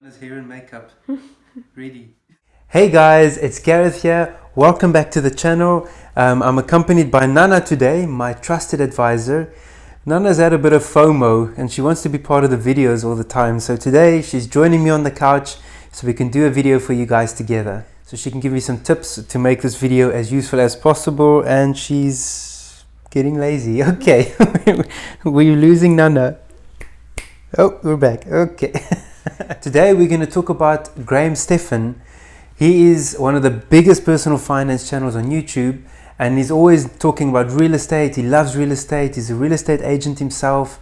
Is here in makeup. Ready. Hey guys, it's Gareth here. Welcome back to the channel. I'm accompanied by Nana today, my trusted advisor. Nana's had a bit of FOMO and she wants to be part of the videos all the time. So today she's joining me on the couch so we can do a video for you guys together. So she can give you some tips to make this video as useful as possible, and she's getting lazy. Okay, we're losing Nana. Oh, we're back. Okay. Today we're going to talk about Graham Stephan. He is one of the biggest personal finance channels on YouTube, and he's always talking about real estate. He loves real estate. He's a real estate agent himself,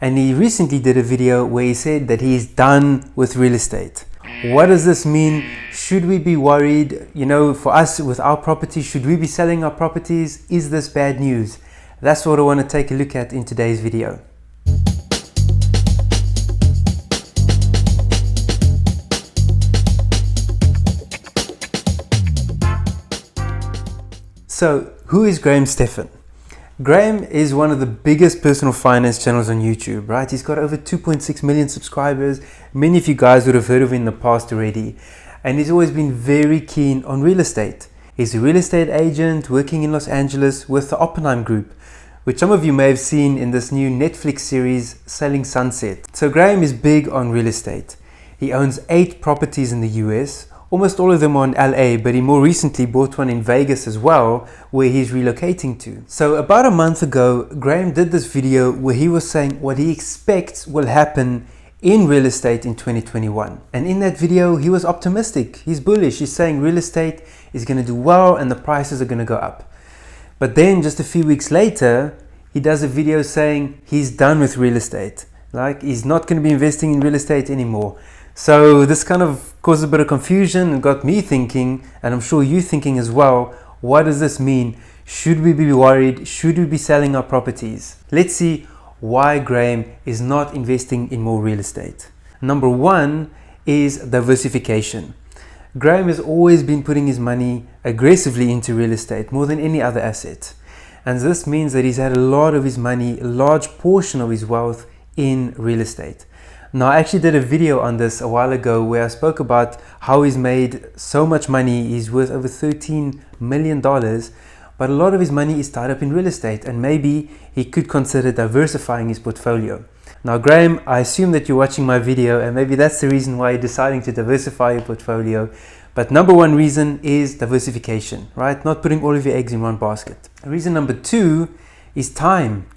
and he recently did a video where he said that he's done with real estate. What does this mean? Should we be worried? You know, for us with our properties, should we be selling our properties? Is this bad news? That's what I want to take a look at in today's video. So, who is Graham Stephan? Graham is one of the biggest personal finance channels on YouTube, right? He's got over 2.6 million subscribers. Many of you guys would have heard of him in the past already. And he's always been very keen on real estate. He's a real estate agent working in Los Angeles with the Oppenheim Group, which some of you may have seen in this new Netflix series, Selling Sunset. So Graham is big on real estate. He owns 8 properties in the US. Almost all of them are in LA, but he more recently bought one in Vegas as well, where he's relocating to. So about a month ago, Graham did this video where he was saying what he expects will happen in real estate in 2021. And in that video, he was optimistic. He's bullish. He's saying real estate is going to do well and the prices are going to go up. But then just a few weeks later, he does a video saying he's done with real estate. Like, he's not going to be investing in real estate anymore. So this kind of caused a bit of confusion and got me thinking, and I'm sure you thinking as well, what does this mean? Should we be worried? Should we be selling our properties? Let's see why Graham is not investing in more real estate. Number one is diversification. Graham has always been putting his money aggressively into real estate, more than any other asset. And this means that he's had a lot of his money, a large portion of his wealth in real estate. Now, I actually did a video on this a while ago where I spoke about how he's made so much money. He's worth over $13 million, but a lot of his money is tied up in real estate, and maybe he could consider diversifying his portfolio. Now, Graham, I assume that you're watching my video, and maybe that's the reason why you're deciding to diversify your portfolio. But number one reason is diversification, right? Not putting all of your eggs in one basket. Reason number two is time.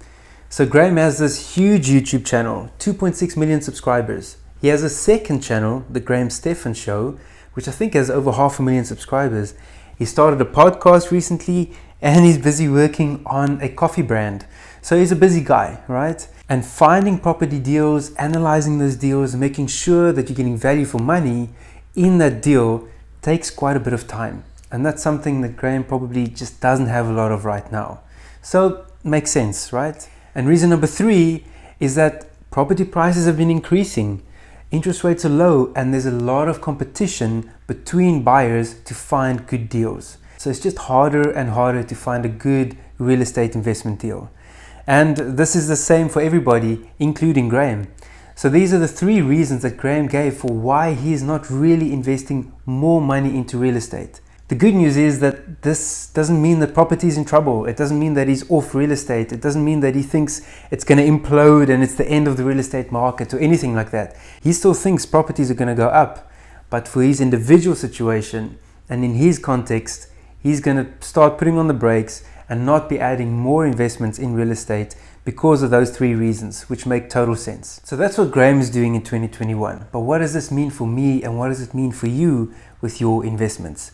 So Graham has this huge YouTube channel, 2.6 million subscribers. He has a second channel, the Graham Stephan Show, which I think has over 500,000 subscribers. He started a podcast recently, and he's busy working on a coffee brand. So he's a busy guy, right? And finding property deals, analyzing those deals, making sure that you're getting value for money in that deal takes quite a bit of time. And that's something that Graham probably just doesn't have a lot of right now. So makes sense, right? And reason number three is that property prices have been increasing. Interest rates are low, and there's a lot of competition between buyers to find good deals. So it's just harder and harder to find a good real estate investment deal. And this is the same for everybody, including Graham. So these are the 3 reasons that Graham gave for why he is not really investing more money into real estate. The good news is that this doesn't mean that property is in trouble. It doesn't mean that he's off real estate. It doesn't mean that he thinks it's going to implode and it's the end of the real estate market or anything like that. He still thinks properties are going to go up. But for his individual situation and in his context, he's going to start putting on the brakes and not be adding more investments in real estate because of those 3 reasons, which make total sense. So that's what Graham is doing in 2021. But what does this mean for me, and what does it mean for you with your investments?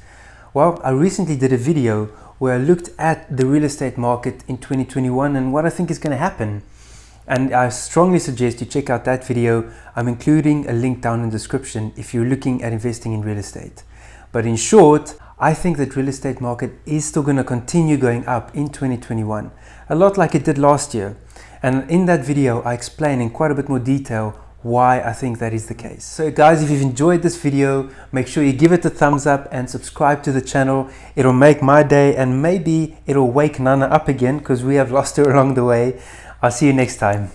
Well, I recently did a video where I looked at the real estate market in 2021 and what I think is going to happen. And I strongly suggest you check out that video. I'm including a link down in the description if you're looking at investing in real estate. But in short, I think that real estate market is still going to continue going up in 2021, a lot like it did last year. And in that video, I explain in quite a bit more detail why I think that is the case. So guys, if you've enjoyed this video, make sure you give it a thumbs up and subscribe to the channel. It'll make my day, and maybe it'll wake Nana up again because we have lost her along the way. I'll see you next time.